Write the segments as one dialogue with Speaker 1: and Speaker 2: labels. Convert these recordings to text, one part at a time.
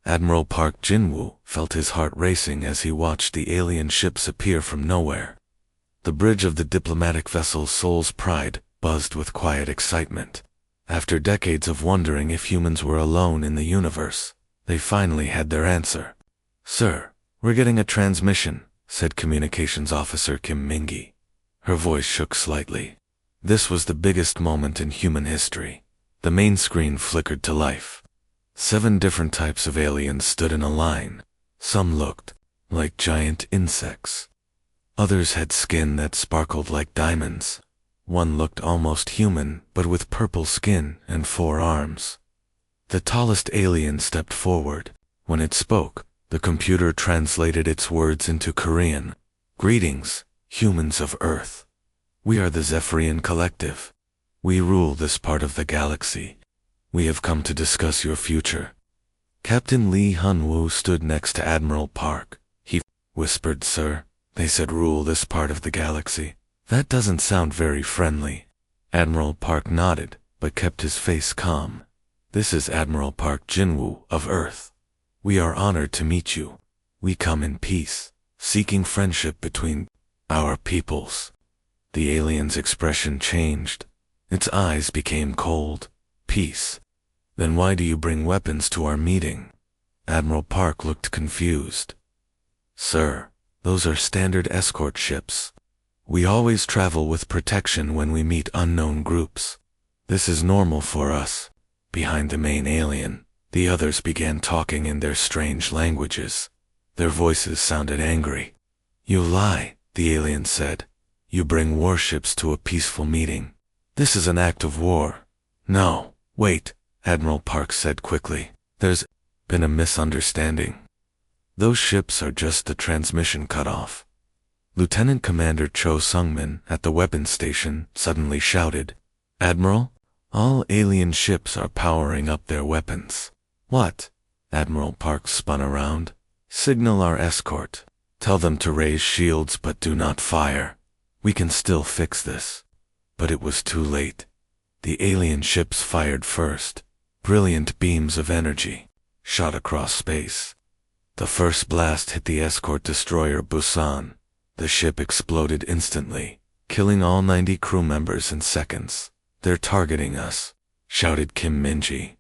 Speaker 1: Admiral Park Jinwoo felt his heart racing as he watched the alien ships appear from nowhere. The bridge of the diplomatic vessel Soul's Pride buzzed with quiet excitement. After decades of wondering if humans were alone in the universe, they finally had their answer. "Sir, we're getting a transmission," said Communications Officer Kim Mingi. Her voice shook slightly. This was the biggest moment in human history. The main screen flickered to life. 7 different types of aliens stood in a line. Some looked like giant insects. Others had skin that sparkled like diamonds. One looked almost human, but with purple skin and 4 arms. The tallest alien stepped forward. When it spoke, the computer translated its words into Korean. "Greetings, humans of Earth. We are the Zephyrian Collective. We rule this part of the galaxy. We have come to discuss your future." Captain Lee Hun-woo stood next to Admiral Park. He whispered, "Sir, they said rule this part of the galaxy. That doesn't sound very friendly." Admiral Park nodded, but kept his face calm. "This is Admiral Park Jinwoo of Earth. We are honored to meet you. We come in peace, seeking friendship between our peoples." The alien's expression changed. Its eyes became cold. "Peace? Then why do you bring weapons to our meeting?" Admiral Park looked confused. "Sir, those are standard escort ships. We always travel with protection when we meet unknown groups. This is normal for us." Behind the main alien, the others began talking in their strange languages. Their voices sounded angry. "You lie," the alien said. "You bring warships to a peaceful meeting. This is an act of war." "No, wait," Admiral Park said quickly. "There's been a misunderstanding. Those ships are just the transmission cut off." Lieutenant Commander Cho Sungmin at the weapons station suddenly shouted, "Admiral, all alien ships are powering up their weapons." "What?" Admiral Park spun around. "Signal our escort. Tell them to raise shields but do not fire. We can still fix this." But it was too late. The alien ships fired first. Brilliant beams of energy shot across space. The first blast hit the escort destroyer Busan. The ship exploded instantly, killing all 90 crew members in seconds. "They're targeting us," shouted Kim Minji.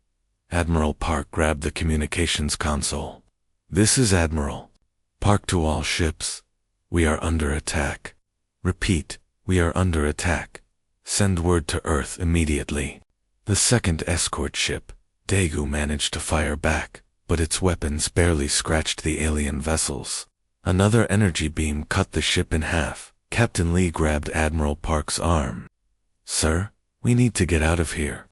Speaker 1: Admiral Park grabbed the communications console. "This is Admiral Park to all ships. We are under attack. Repeat, we are under attack. Send word to Earth immediately." The second escort ship, Daegu, managed to fire back, but its weapons barely scratched the alien vessels. Another energy beam cut the ship in half. Captain Lee grabbed Admiral Park's arm. "Sir, we need to get out of here."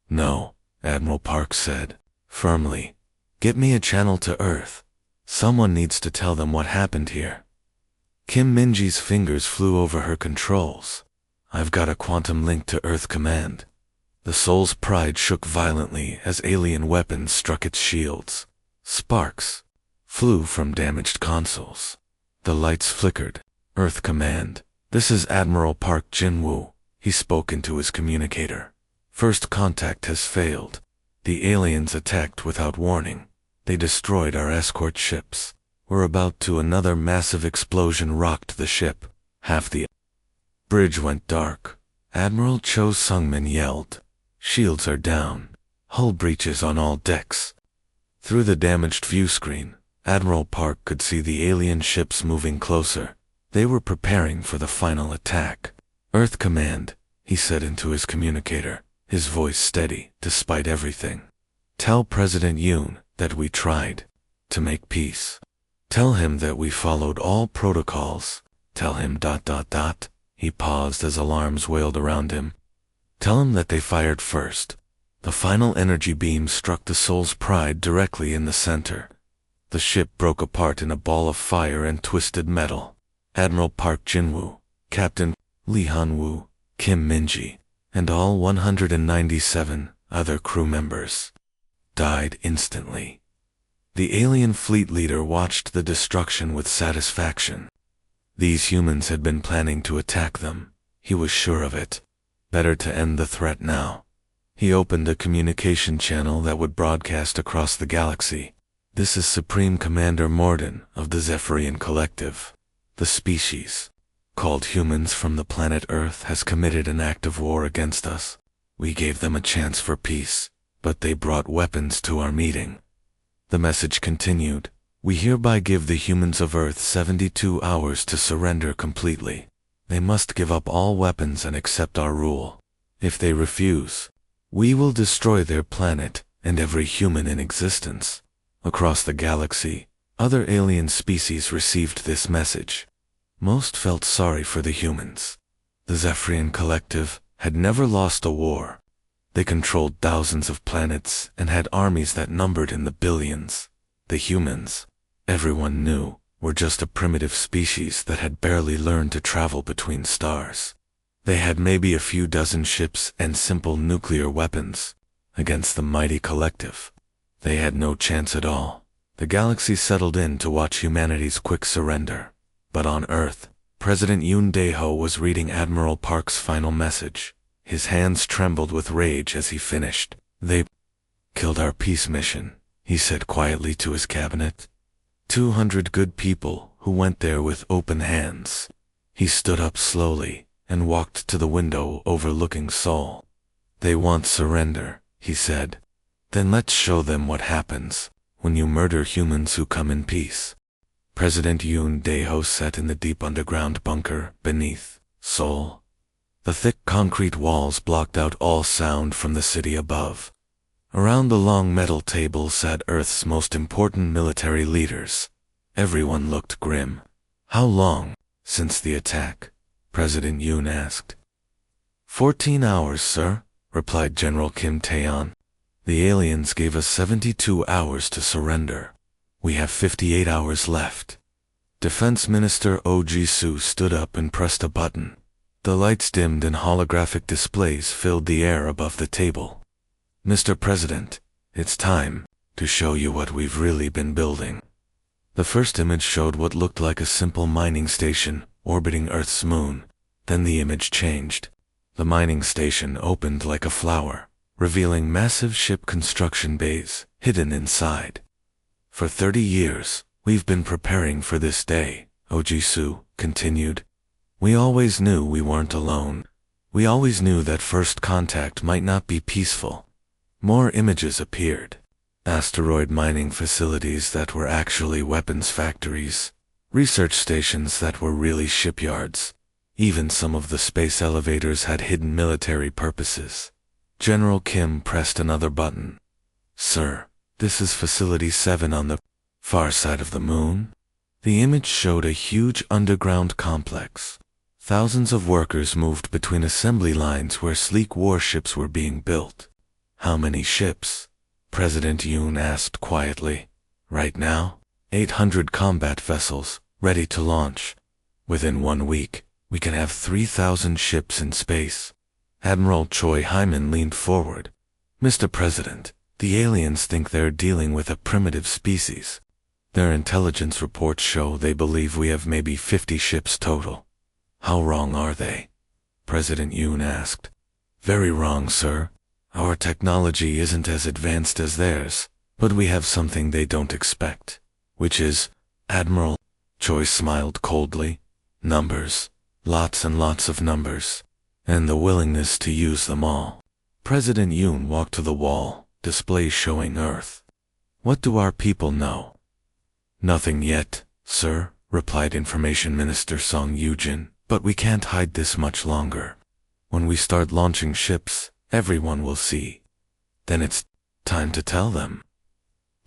Speaker 1: "No," Admiral Park said firmly. "Get me a channel to Earth. Someone needs to tell them what happened here." Kim Minji's fingers flew over her controls. "I've got a quantum link to Earth Command." The Soul's Pride shook violently as alien weapons struck its shields. Sparks flew from damaged consoles. The lights flickered. "Earth Command, this is Admiral Park Jinwoo," he spoke into his communicator. "First contact has failed. The aliens attacked without warning. They destroyed our escort ships. We're about to." Another massive explosion rocked the ship. Half the bridge went dark. Admiral Cho Sungmin yelled, "Shields are down. Hull breaches on all decks." Through the damaged view screen, Admiral Park could see the alien ships moving closer. They were preparing for the final attack. "Earth Command," he said into his communicator, his voice steady despite everything. "Tell President Yoon that we tried to make peace. Tell him that we followed all protocols. Tell him ... He paused as alarms wailed around him. "Tell him that they fired first." The final energy beam struck the Soul's Pride directly in the center. The ship broke apart in a ball of fire and twisted metal. Admiral Park Jinwoo, Captain Lee Han-woo, Kim Minji, and all 197 other crew members died instantly. The alien fleet leader watched the destruction with satisfaction. These humans had been planning to attack them. He was sure of it. Better to end the threat now. He opened a communication channel that would broadcast across the galaxy. This is Supreme Commander Morden of the Zephyrian Collective. The species, called humans from the planet Earth, has committed an act of war against us. We gave them a chance for peace, but they brought weapons to our meeting. The message continued. We hereby give the humans of Earth 72 hours to surrender completely. They must give up all weapons and accept our rule. If they refuse, we will destroy their planet and every human in existence. Across the galaxy, other alien species received this message. Most felt sorry for the humans. The Zephyrian Collective had never lost a war. They controlled thousands of planets and had armies that numbered in the billions. The humans, everyone knew, were just a primitive species that had barely learned to travel between stars. They had maybe a few dozen ships and simple nuclear weapons. Against the mighty collective, they had no chance at all. The galaxy settled in to watch humanity's quick surrender. But on Earth, President Yoon Dae-ho was reading Admiral Park's final message. His hands trembled with rage as he finished. They killed our peace mission, he said quietly to his cabinet. 200 good people who went there with open hands. He stood up slowly and walked to the window overlooking Seoul. They want surrender, he said. Then let's show them what happens when you murder humans who come in peace. President Yoon Dae-ho sat in the deep underground bunker beneath Seoul. The thick concrete walls blocked out all sound from the city above. Around the long metal table sat Earth's most important military leaders. Everyone looked grim. How long since the attack? President Yoon asked. 14 hours, sir, replied General Kim Tae-on. The aliens gave us 72 hours to surrender. We have 58 hours left. Defense Minister Oh Ji-soo stood up and pressed a button. The lights dimmed and holographic displays filled the air above the table. Mr. President, it's time to show you what we've really been building. The first image showed what looked like a simple mining station orbiting Earth's moon. Then the image changed. The mining station opened like a flower, revealing massive ship construction bays hidden inside. For 30 years, we've been preparing for this day, Oh Ji-soo continued. We always knew we weren't alone. We always knew that first contact might not be peaceful. More images appeared. Asteroid mining facilities that were actually weapons factories. Research stations that were really shipyards. Even some of the space elevators had hidden military purposes. General Kim pressed another button. Sir, this is Facility 7 on the far side of the moon. The image showed a huge underground complex. Thousands of workers moved between assembly lines where sleek warships were being built. How many ships? President Yoon asked quietly. Right now, 800 combat vessels, ready to launch. Within 1 week, we can have 3,000 ships in space. Admiral Choi Hyman leaned forward. Mr. President, the aliens think they're dealing with a primitive species. Their intelligence reports show they believe we have maybe 50 ships total. How wrong are they? President Yoon asked. Very wrong, sir. Our technology isn't as advanced as theirs, but we have something they don't expect. Which is, Admiral, Choi smiled coldly. Numbers. Lots and lots of numbers. And the willingness to use them all. President Yoon walked to the wall, display showing Earth. What do our people know? Nothing yet, sir, replied Information Minister Song Yoo-jin, but we can't hide this much longer. When we start launching ships, everyone will see. Then it's time to tell them.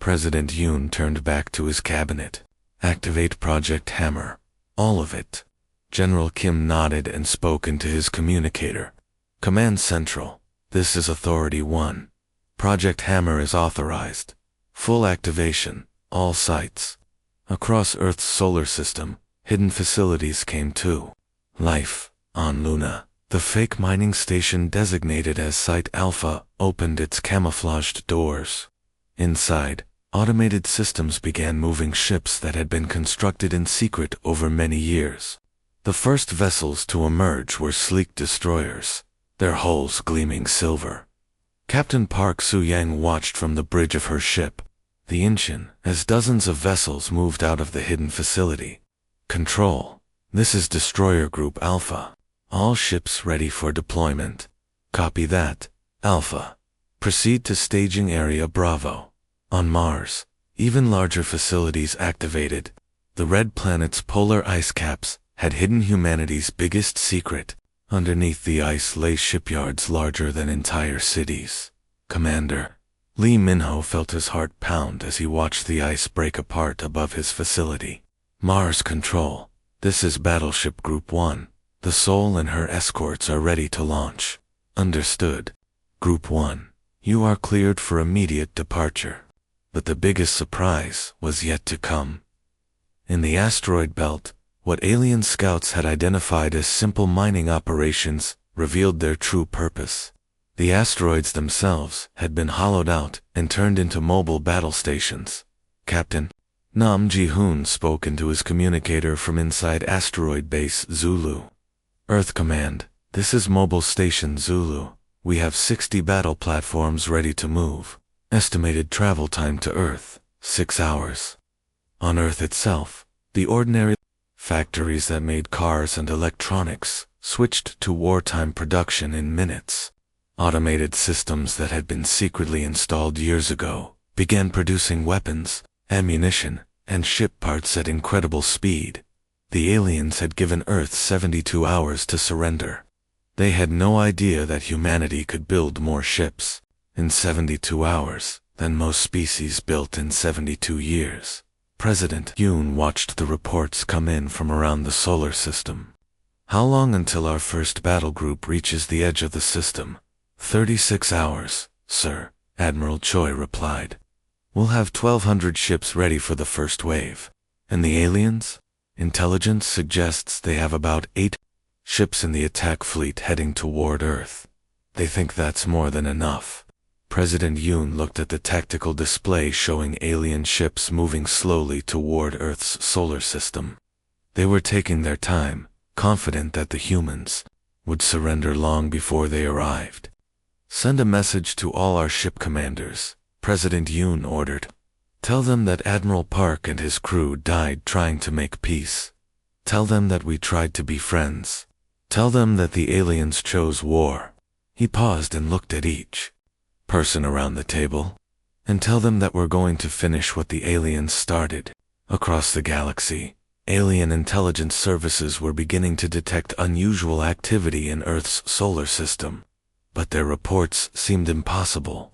Speaker 1: President Yoon turned back to his cabinet. Activate Project Hammer. All of it. General Kim nodded and spoke into his communicator. Command Central, this is Authority 1. Project Hammer is authorized. Full activation, all sites. Across Earth's solar system, hidden facilities came to life. On Luna, the fake mining station designated as Site Alpha opened its camouflaged doors. Inside, automated systems began moving ships that had been constructed in secret over many years. The first vessels to emerge were sleek destroyers, their hulls gleaming silver. Captain Park Soo-yang watched from the bridge of her ship. the engine, as dozens of vessels moved out of the hidden facility. Control. This is Destroyer Group Alpha. All ships ready for deployment. Copy that, Alpha. Proceed to staging area Bravo. On Mars, even larger facilities activated. The red planet's polar ice caps had hidden humanity's biggest secret. Underneath the ice lay shipyards larger than entire cities. Commander. Lee Minho felt his heart pound as he watched the ice break apart above his facility. Mars Control. This is Battleship Group 1. The Soul and her escorts are ready to launch. Understood. Group 1. You are cleared for immediate departure. But the biggest surprise was yet to come. In the asteroid belt, what alien scouts had identified as simple mining operations revealed their true purpose. The asteroids themselves had been hollowed out and turned into mobile battle stations. Captain Nam Ji-hoon spoke into his communicator from inside Asteroid Base Zulu. Earth Command, this is Mobile Station Zulu. We have 60 battle platforms ready to move. Estimated travel time to Earth, 6 hours. On Earth itself, the ordinary factories that made cars and electronics switched to wartime production in minutes. Automated systems that had been secretly installed years ago began producing weapons, ammunition, and ship parts at incredible speed. The aliens had given Earth 72 hours to surrender. They had no idea that humanity could build more ships in 72 hours than most species built in 72 years. President Yoon watched the reports come in from around the solar system. How long until our first battle group reaches the edge of the system? 36 hours, sir, Admiral Choi replied. We'll have 1,200 ships ready for the first wave. And the aliens? Intelligence suggests they have about 8 ships in the attack fleet heading toward Earth. They think that's more than enough. President Yoon looked at the tactical display showing alien ships moving slowly toward Earth's solar system. They were taking their time, confident that the humans would surrender long before they arrived. Send a message to all our ship commanders, President Yoon ordered. Tell them that Admiral Park and his crew died trying to make peace. Tell them that we tried to be friends. Tell them that the aliens chose war. He paused and looked at each person around the table. And tell them that we're going to finish what the aliens started. Across the galaxy, alien intelligence services were beginning to detect unusual activity in Earth's solar system. But their reports seemed impossible.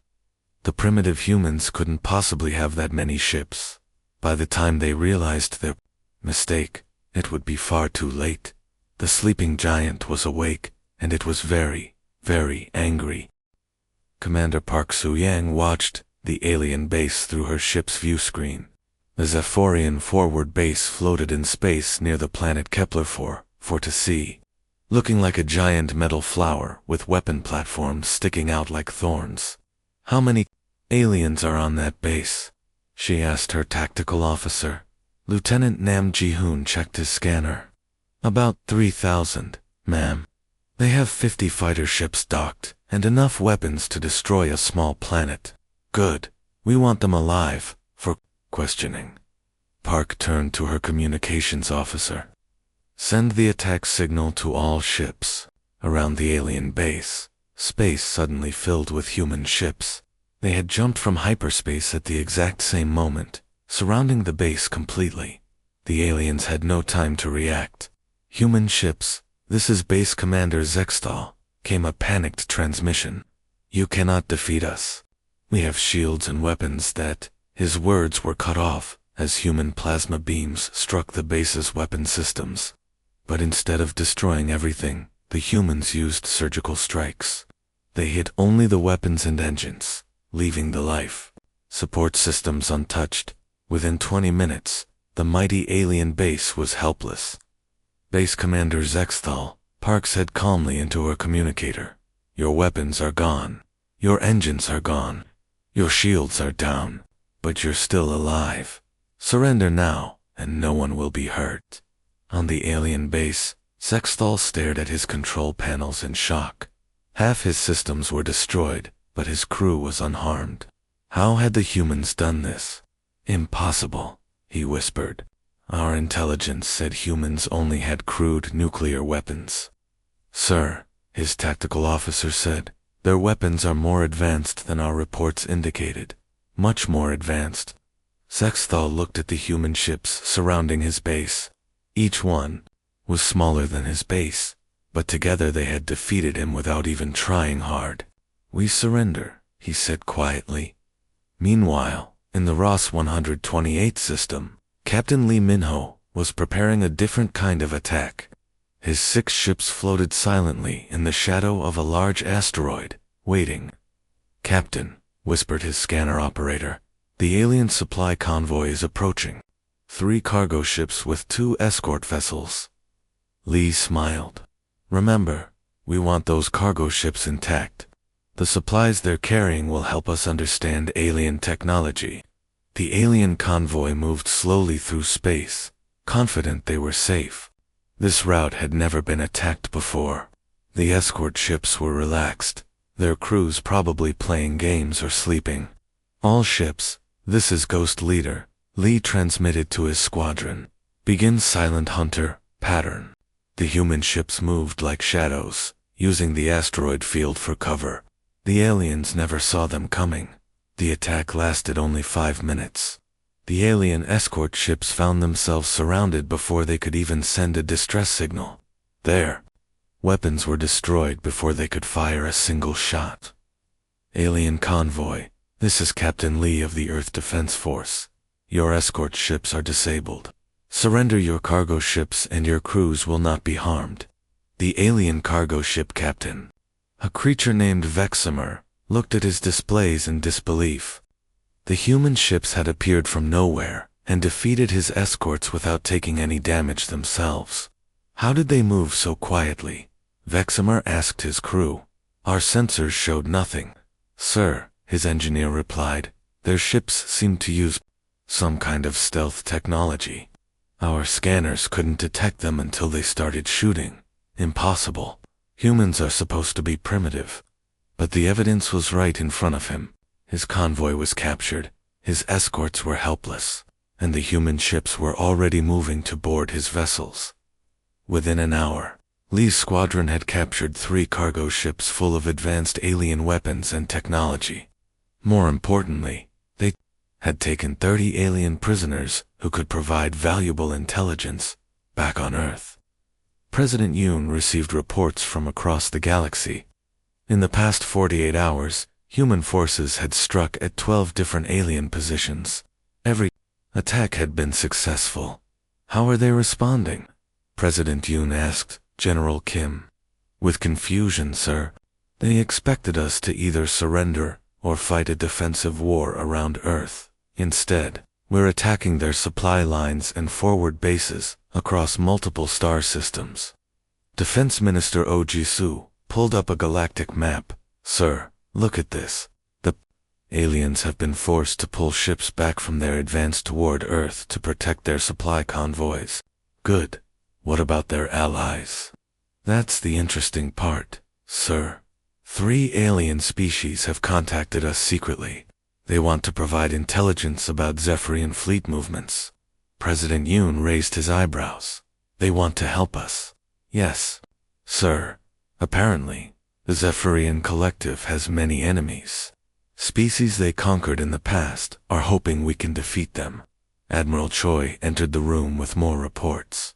Speaker 1: The primitive humans couldn't possibly have that many ships. By the time they realized their mistake, it would be far too late. The sleeping giant was awake, and it was very, very angry. Commander Park Soo-yang watched the alien base through her ship's view screen. The Zephyrian forward base floated in space near the planet Kepler 4 to see, looking like a giant metal flower with weapon platforms sticking out like thorns. How many aliens are on that base? She asked her tactical officer. Lieutenant Nam Ji-hoon checked his scanner. About 3,000, ma'am. They have 50 fighter ships docked, and enough weapons to destroy a small planet. Good. We want them alive, for questioning. Park turned to her communications officer. Send the attack signal to all ships. Around the alien base, space suddenly filled with human ships. They had jumped from hyperspace at the exact same moment, surrounding the base completely. The aliens had no time to react. Human ships, this is Base Commander Zextal, came a panicked transmission. You cannot defeat us. We have shields and weapons that, his words were cut off as human plasma beams struck the base's weapon systems. But instead of destroying everything, the humans used surgical strikes. They hit only the weapons and engines, leaving the life support systems untouched. Within 20 minutes, the mighty alien base was helpless. Base Commander Zextal, Park said calmly into her communicator. Your weapons are gone. Your engines are gone. Your shields are down. But you're still alive. Surrender now, and no one will be hurt. On the alien base, Zextal stared at his control panels in shock. Half his systems were destroyed, but his crew was unharmed. How had the humans done this? Impossible, he whispered. Our intelligence said humans only had crude nuclear weapons. Sir, his tactical officer said, their weapons are more advanced than our reports indicated. Much more advanced. Sexthal looked at the human ships surrounding his base. Each one was smaller than his base, but together they had defeated him without even trying hard. We surrender, he said quietly. Meanwhile, in the Ross 128 system, Captain Lee Minho was preparing a different kind of attack. His 6 ships floated silently in the shadow of a large asteroid, waiting. Captain, whispered his scanner operator, the alien supply convoy is approaching. 3 cargo ships with 2 escort vessels. Lee smiled. Remember, we want those cargo ships intact. The supplies they're carrying will help us understand alien technology. The alien convoy moved slowly through space, confident they were safe. This route had never been attacked before. The escort ships were relaxed, their crews probably playing games or sleeping. All ships, this is Ghost Leader, Lee transmitted to his squadron. Begin Silent Hunter, pattern. The human ships moved like shadows, using the asteroid field for cover. The aliens never saw them coming. The attack lasted only 5 minutes. The alien escort ships found themselves surrounded before they could even send a distress signal. Their weapons were destroyed before they could fire a single shot. Alien convoy, this is Captain Lee of the Earth Defense Force. Your escort ships are disabled. Surrender your cargo ships and your crews will not be harmed. The alien cargo ship captain, a creature named Veximer, looked at his displays in disbelief. The human ships had appeared from nowhere and defeated his escorts without taking any damage themselves. How did they move so quietly? Veximer asked his crew. Our sensors showed nothing. Sir, his engineer replied, their ships seemed to use some kind of stealth technology. Our scanners couldn't detect them until they started shooting. Impossible. Humans are supposed to be primitive. But the evidence was right in front of him. His convoy was captured, his escorts were helpless, and the human ships were already moving to board his vessels. Within an hour, Lee's squadron had captured 3 cargo ships full of advanced alien weapons and technology. More importantly, they had taken 30 alien prisoners who could provide valuable intelligence back on Earth. President Yoon received reports from across the galaxy. In the past 48 hours, human forces had struck at 12 different alien positions. Every attack had been successful. How are they responding? President Yoon asked General Kim. With confusion, sir. They expected us to either surrender or fight a defensive war around Earth. Instead, we're attacking their supply lines and forward bases across multiple star systems. Defense Minister Oh Jisoo pulled up a galactic map. Sir, look at this. The aliens have been forced to pull ships back from their advance toward Earth to protect their supply convoys. Good. What about their allies? That's the interesting part, sir. 3 alien species have contacted us secretly. They want to provide intelligence about Zephyrian fleet movements. President Yoon raised his eyebrows. They want to help us. Yes, sir. Apparently, the Zephyrian Collective has many enemies. Species they conquered in the past are hoping we can defeat them. Admiral Choi entered the room with more reports.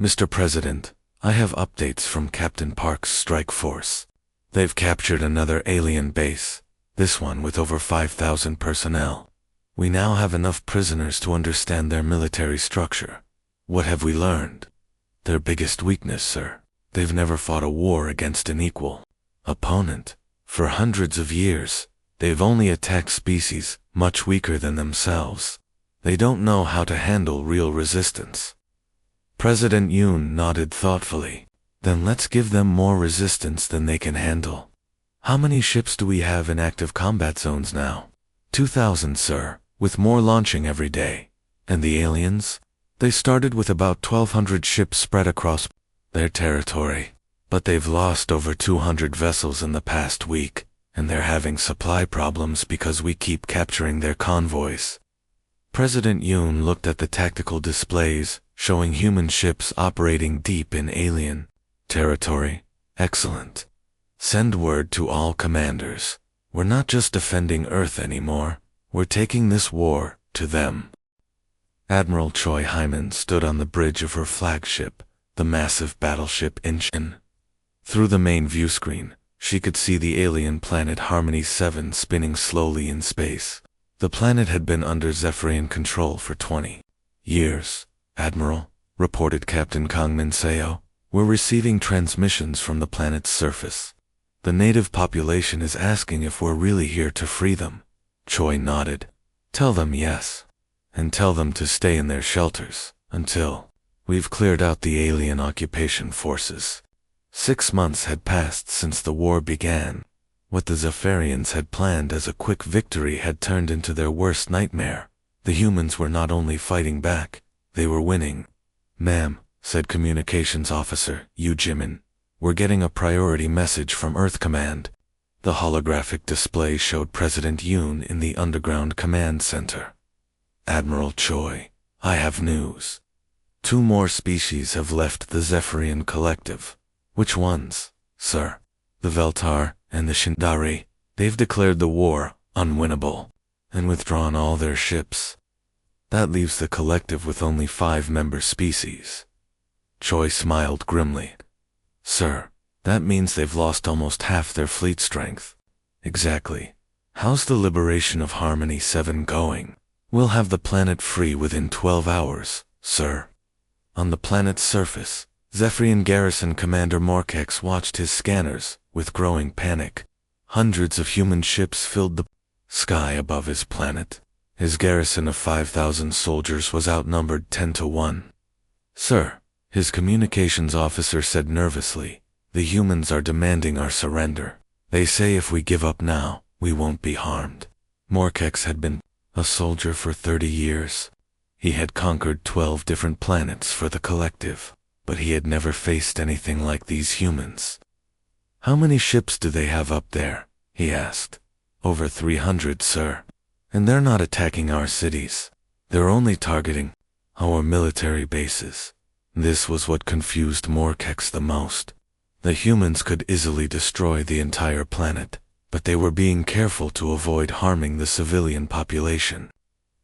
Speaker 1: Mr. President, I have updates from Captain Park's strike force. They've captured another alien base, this one with over 5,000 personnel. We now have enough prisoners to understand their military structure. What have we learned? Their biggest weakness, sir. They've never fought a war against an equal opponent. For hundreds of years, they've only attacked species much weaker than themselves. They don't know how to handle real resistance. President Yoon nodded thoughtfully. Then let's give them more resistance than they can handle. How many ships do we have in active combat zones now? 2,000, sir, with more launching every day. And the aliens? They started with about 1,200 ships spread across their territory. But they've lost over 200 vessels in the past week, and they're having supply problems because we keep capturing their convoys. President Yoon looked at the tactical displays, showing human ships operating deep in alien territory. Excellent. Send word to all commanders. We're not just defending Earth anymore. We're taking this war to them. Admiral Choi Hyman stood on the bridge of her flagship, the massive battleship Incheon. Through the main view screen, she could see the alien planet Harmony 7 spinning slowly in space. The planet had been under Zephyrian control for 20 years. Admiral, reported Captain Kang Min Seo, we're receiving transmissions from the planet's surface. The native population is asking if we're really here to free them. Choi nodded. Tell them yes. And tell them to stay in their shelters until we've cleared out the alien occupation forces. 6 months had passed since the war began. What the Zephyrians had planned as a quick victory had turned into their worst nightmare. The humans were not only fighting back, they were winning. Ma'am, said Communications Officer Yu Jimin, we're getting a priority message from Earth Command. The holographic display showed President Yoon in the underground command center. Admiral Choi, I have news. 2 more species have left the Zephyrian Collective. Which ones, sir? The Veltar and the Shindari. They've declared the war unwinnable and withdrawn all their ships. That leaves the collective with only 5 member species. Choi smiled grimly. Sir, that means they've lost almost half their fleet strength. Exactly. How's the liberation of Harmony 7 going? We'll have the planet free within 12 hours, sir. On the planet's surface, Zephyrian Garrison Commander Morkex watched his scanners with growing panic. Hundreds of human ships filled the sky above his planet. His garrison of 5,000 soldiers was outnumbered 10 to 1. Sir, his communications officer said nervously, the humans are demanding our surrender. They say if we give up now, we won't be harmed. Morkex had been a soldier for 30 years. He had conquered 12 different planets for the collective, but he had never faced anything like these humans. How many ships do they have up there? He asked. Over 300, sir. And they're not attacking our cities. They're only targeting our military bases. This was what confused Morkex the most. The humans could easily destroy the entire planet, but they were being careful to avoid harming the civilian population.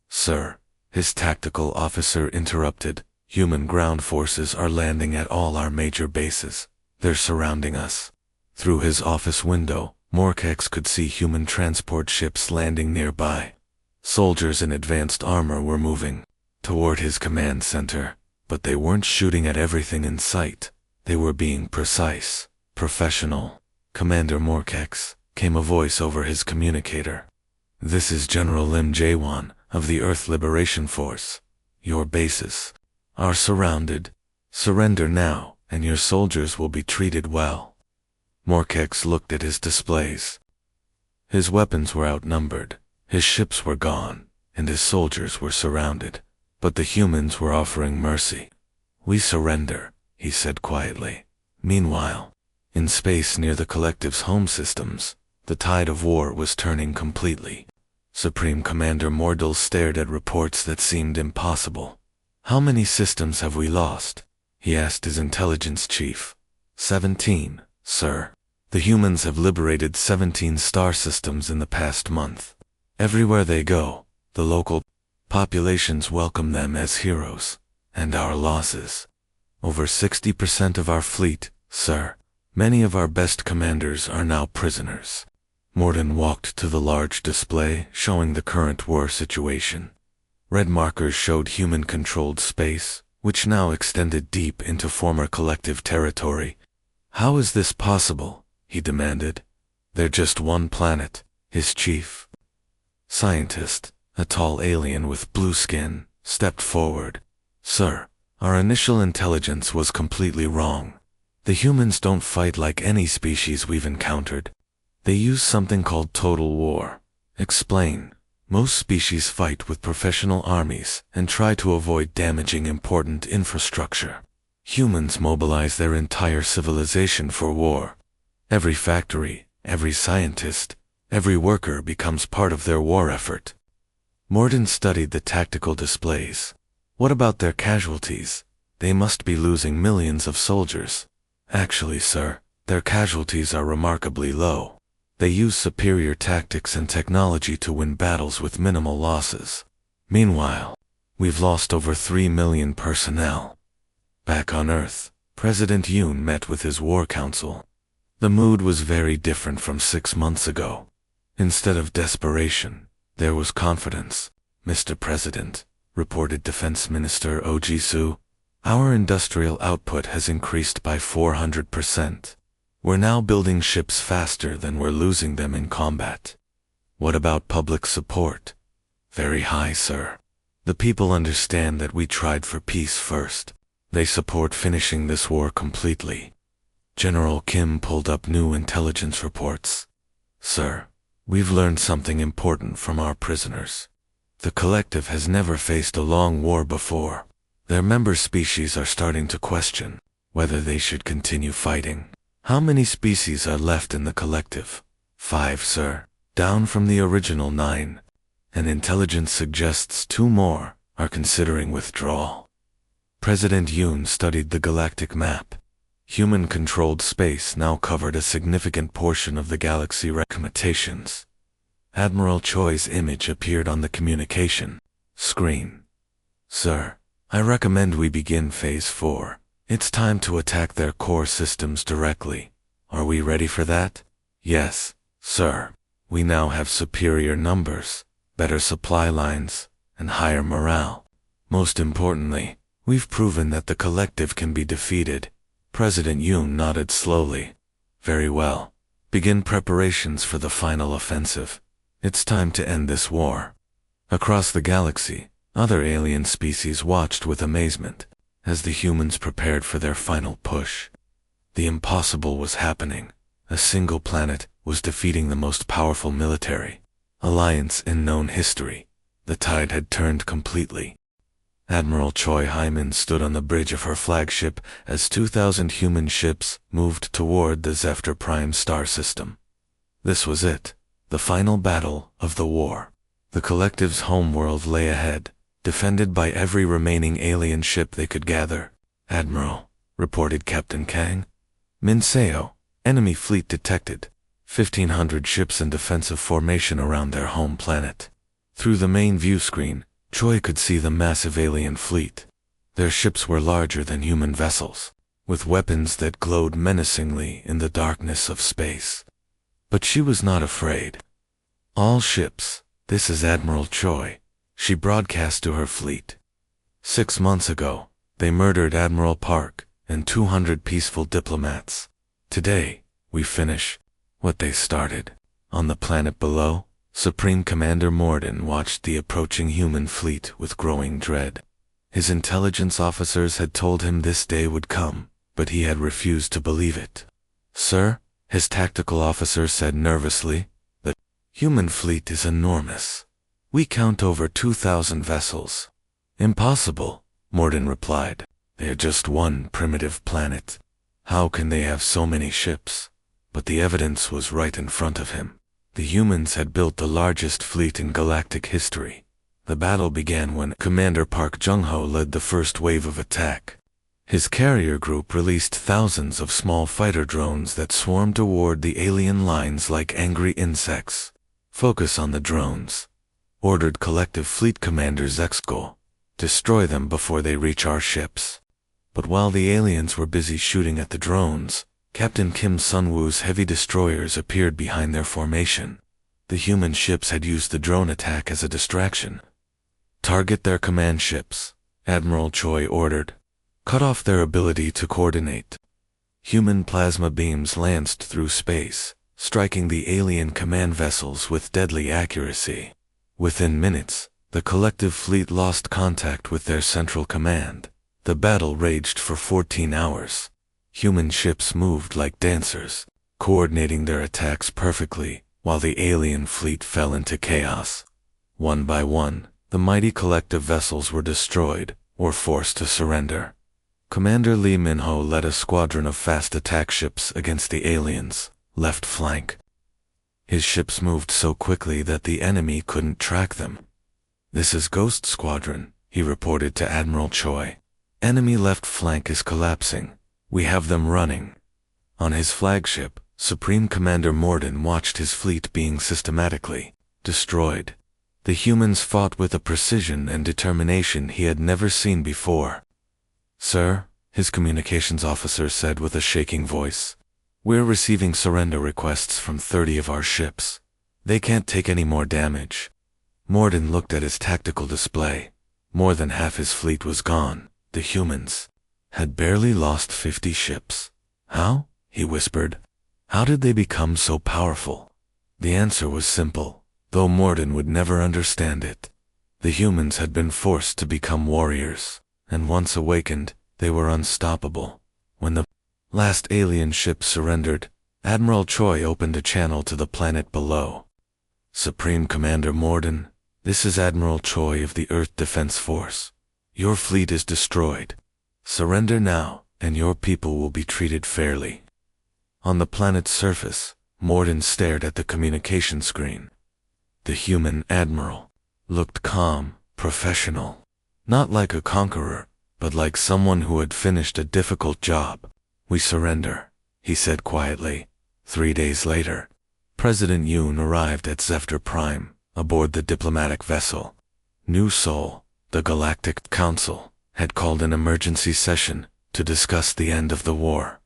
Speaker 1: Sir, his tactical officer interrupted. Human ground forces are landing at all our major bases. They're surrounding us. Through his office window, Morkex could see human transport ships landing nearby. Soldiers in advanced armor were moving toward his command center, but they weren't shooting at everything in sight. They were being precise, professional. Commander Morkex, came a voice over his communicator. This is General Lim Jae-won of the Earth Liberation Force. Your bases are surrounded. Surrender now, and your soldiers will be treated well. Morkex looked at his displays. His weapons were outnumbered, his ships were gone, and his soldiers were surrounded. But the humans were offering mercy. We surrender, he said quietly. Meanwhile, in space near the collective's home systems, the tide of war was turning completely. Supreme Commander Mordell stared at reports that seemed impossible. How many systems have we lost? He asked his intelligence chief. 17, sir. The humans have liberated 17 star systems in the past month. Everywhere they go, the local populations welcome them as heroes. And our losses. Over 60% of our fleet, sir. Many of our best commanders are now prisoners. Morden walked to the large display showing the current war situation. Red markers showed human-controlled space, which now extended deep into former collective territory. How is this possible? He demanded. They're just one planet, his chief scientist, a tall alien with blue skin, stepped forward. Sir, our initial intelligence was completely wrong. The humans don't fight like any species we've encountered. They use something called total war. Explain. Most species fight with professional armies and try to avoid damaging important infrastructure. Humans mobilize their entire civilization for war. Every factory, every scientist, every worker becomes part of their war effort. Morden studied the tactical displays. What about their casualties? They must be losing millions of soldiers. Actually, sir, their casualties are remarkably low. They use superior tactics and technology to win battles with minimal losses. Meanwhile, we've lost over 3 million personnel. Back on Earth, President Yoon met with his war council. The mood was very different from 6 months ago. Instead of desperation, there was confidence. Mr. President, reported Defense Minister Oh Ji-soo, our industrial output has increased by 400%. We're now building ships faster than we're losing them in combat. What about public support? Very high, sir. The people understand that we tried for peace first. They support finishing this war completely. General Kim pulled up new intelligence reports. Sir, we've learned something important from our prisoners. The collective has never faced a long war before. Their member species are starting to question whether they should continue fighting. How many species are left in the collective? 5, sir, down from the original 9. And intelligence suggests 2 more are considering withdrawal. President Yoon studied the galactic map. Human-controlled space now covered a significant portion of the galaxy recommendations. Admiral Choi's image appeared on the communication screen. Sir, I recommend we begin Phase 4. It's time to attack their core systems directly. Are we ready for that? Yes, sir. We now have superior numbers, better supply lines, and higher morale. Most importantly, we've proven that the collective can be defeated. President Yoon nodded slowly. Very well. Begin preparations for the final offensive. It's time to end this war. Across the galaxy, other alien species watched with amazement as the humans prepared for their final push. The impossible was happening. A single planet was defeating the most powerful military alliance in known history. The tide had turned completely. Admiral Choi Hyman stood on the bridge of her flagship as 2,000 human ships moved toward the Zephyr Prime star system. This was it, the final battle of the war. The collective's homeworld lay ahead, defended by every remaining alien ship they could gather. Admiral, reported Captain Kang. Minseo, enemy fleet detected. 1,500 ships in defensive formation around their home planet. Through the main view screen, Choi could see the massive alien fleet. Their ships were larger than human vessels, with weapons that glowed menacingly in the darkness of space. But she was not afraid. All ships, this is Admiral Choi, she broadcast to her fleet. 6 months ago, they murdered Admiral Park and 200 peaceful diplomats. Today, we finish what they started. On the planet below, Supreme Commander Morden watched the approaching human fleet with growing dread. His intelligence officers had told him this day would come, but he had refused to believe it. Sir, his tactical officer said nervously, the human fleet is enormous. We count over 2,000 vessels. Impossible, Morden replied. They are just one primitive planet. How can they have so many ships? But the evidence was right in front of him. The humans had built the largest fleet in galactic history. The battle began when Commander Park Jung-ho led the first wave of attack. His carrier group released thousands of small fighter drones that swarmed toward the alien lines like angry insects. Focus on the drones, ordered collective fleet commander Zexko. Destroy them before they reach our ships. But while the aliens were busy shooting at the drones, Captain Kim Sun-woo's heavy destroyers appeared behind their formation. The human ships had used the drone attack as a distraction. Target their command ships, Admiral Choi ordered. Cut off their ability to coordinate. Human plasma beams lanced through space, striking the alien command vessels with deadly accuracy. Within minutes, the collective fleet lost contact with their central command. The battle raged for 14 hours. Human ships moved like dancers, coordinating their attacks perfectly, while the alien fleet fell into chaos. One by one, the mighty collective vessels were destroyed, or forced to surrender. Commander Lee Min-ho led a squadron of fast attack ships against the aliens' left flank. His ships moved so quickly that the enemy couldn't track them. "This is Ghost Squadron," he reported to Admiral Choi. "Enemy left flank is collapsing. We have them running." On his flagship, Supreme Commander Morden watched his fleet being systematically destroyed. The humans fought with a precision and determination he had never seen before. "Sir," his communications officer said with a shaking voice, "we're receiving surrender requests from 30 of our ships. They can't take any more damage." Morden looked at his tactical display. More than half his fleet was gone. The humans had barely lost 50 ships. "How?" he whispered. "How did they become so powerful?" The answer was simple, though Morden would never understand it. The humans had been forced to become warriors, and once awakened, they were unstoppable. When the last alien ship surrendered, Admiral Choi opened a channel to the planet below. "Supreme Commander Morden, this is Admiral Choi of the Earth Defense Force. Your fleet is destroyed. Surrender now, and your people will be treated fairly." On the planet's surface, Morden stared at the communication screen. The human admiral looked calm, professional. Not like a conqueror, but like someone who had finished a difficult job. "We surrender," he said quietly. 3 days later, President Yoon arrived at Zephyr Prime, aboard the diplomatic vessel. New Seoul, the Galactic Council, had called an emergency session to discuss the end of the war.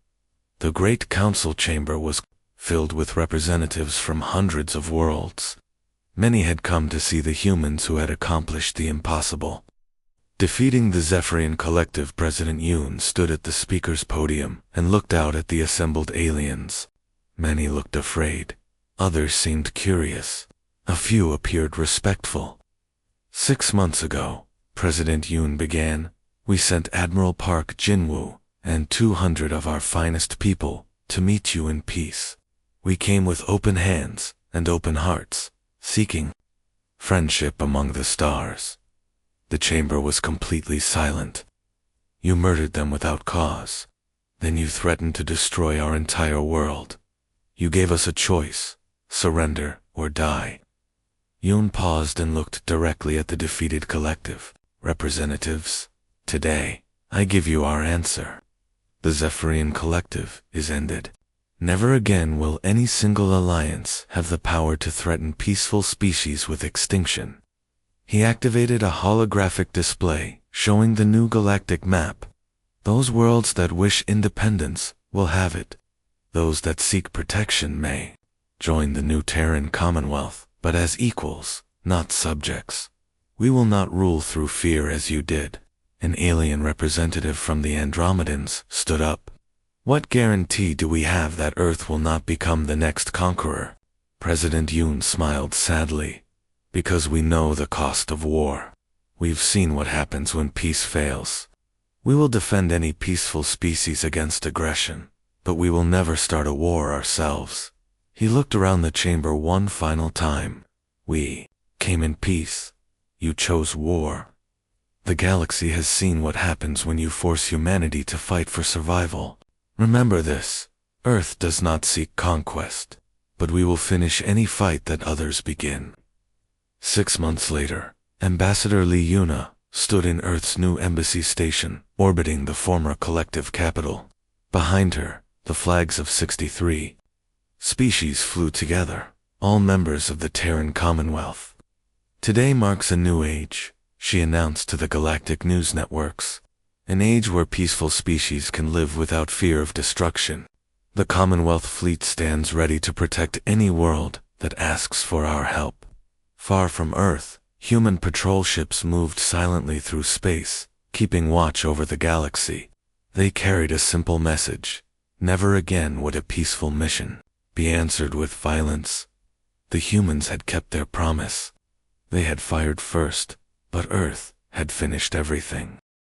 Speaker 1: The Great Council chamber was filled with representatives from hundreds of worlds. Many had come to see the humans who had accomplished the impossible. Defeating the Zephyrian collective, President Yoon stood at the speaker's podium and looked out at the assembled aliens. Many looked afraid. Others seemed curious. A few appeared respectful. 6 months ago, President Yoon began, we sent Admiral Park Jinwoo and 200 of our finest people to meet you in peace. We came with open hands and open hearts, seeking friendship among the stars. The chamber was completely silent. You murdered them without cause. Then you threatened to destroy our entire world. You gave us a choice, surrender or die. Yoon paused and looked directly at the defeated collective. Representatives, today, I give you our answer. The Zephyrian collective is ended. Never again will any single alliance have the power to threaten peaceful species with extinction. He activated a holographic display showing the new galactic map. Those worlds that wish independence will have it. Those that seek protection may join the new Terran Commonwealth, but as equals, not subjects. We will not rule through fear as you did. An alien representative from the Andromedans stood up. What guarantee do we have that Earth will not become the next conqueror? President Yoon smiled sadly. Because we know the cost of war. We've seen what happens when peace fails. We will defend any peaceful species against aggression, but we will never start a war ourselves. He looked around the chamber one final time. We came in peace. You chose war. The galaxy has seen what happens when you force humanity to fight for survival. Remember this, Earth does not seek conquest, but we will finish any fight that others begin. 6 months later, Ambassador Lee Yuna stood in Earth's new embassy station, orbiting the former collective capital. Behind her, the flags of 63 species flew together, all members of the Terran Commonwealth. Today marks a new age, she announced to the galactic news networks. An age where peaceful species can live without fear of destruction. The Commonwealth fleet stands ready to protect any world that asks for our help. Far from Earth, human patrol ships moved silently through space, keeping watch over the galaxy. They carried a simple message. Never again would a peaceful mission be answered with violence. The humans had kept their promise. They had fired first, but Earth had finished everything.